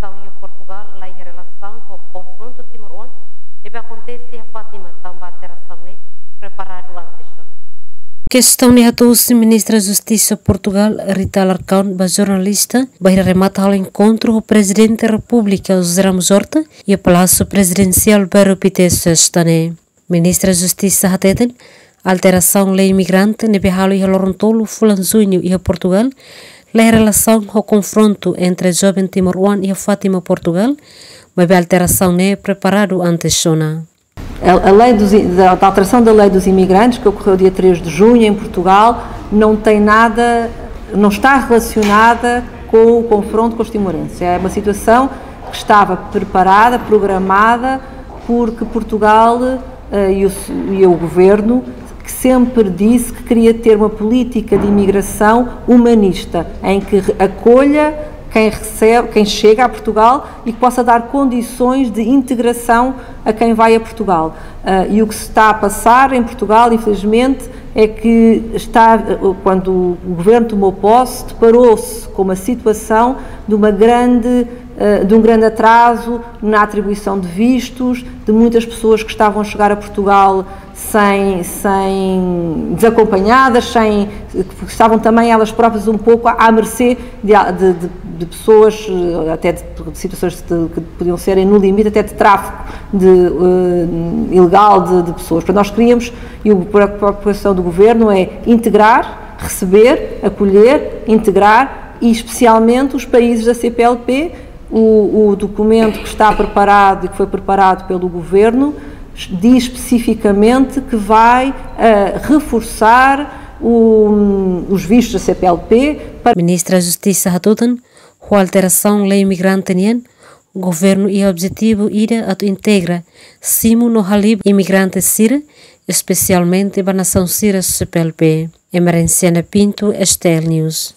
alteração em Portugal, lá em relação ao confronto Timor-One, deve acontecer a Fátima também alteração, né? Preparado antes. Questão de atuação da Ministra da Justiça de Portugal, Rita Alarcón, a jornalista, vai rematar o encontro com o Presidente da República, José Ramos Horta, e o Palácio Presidencial para Peter Sestane. Ministra da Justiça hateten alteração lei imigrante ne behalo e Lorontolo, Fulanzunho e Portugal, em relação ao confronto entre a jovem Timor-One e a Fátima Portugal, mas a alteração é preparado antes zona. A lei da alteração da lei dos imigrantes, que ocorreu dia 3 de junho em Portugal, não está relacionada com o confronto com os timorenses. É uma situação que estava preparada, programada, porque Portugal e o Governo que sempre disse que queria ter uma política de imigração humanista, em que acolha quem chega a Portugal e que possa dar condições de integração a quem vai a Portugal. E o que se está a passar em Portugal, infelizmente, é que quando o Governo tomou posse, deparou-se com uma situação de um grande atraso na atribuição de vistos, de muitas pessoas que estavam a chegar a Portugal desacompanhadas, que estavam também elas próprias um pouco à mercê de pessoas, até de situações que podiam serem no limite até de tráfico ilegal de pessoas. Portanto, nós queríamos, e a preocupação do Governo é integrar, receber, acolher, integrar, e especialmente os países da CPLP. O documento que está preparado e que foi preparado pelo Governo diz especificamente que vai reforçar os vistos da CPLP. Ministra da Justiça hatutan, com a alteração lei imigrante nien, o Governo e o objetivo ira a integra simo no halib imigrante sira, especialmente a nação sira CPLP. Emerenciana Pinto, Estel News.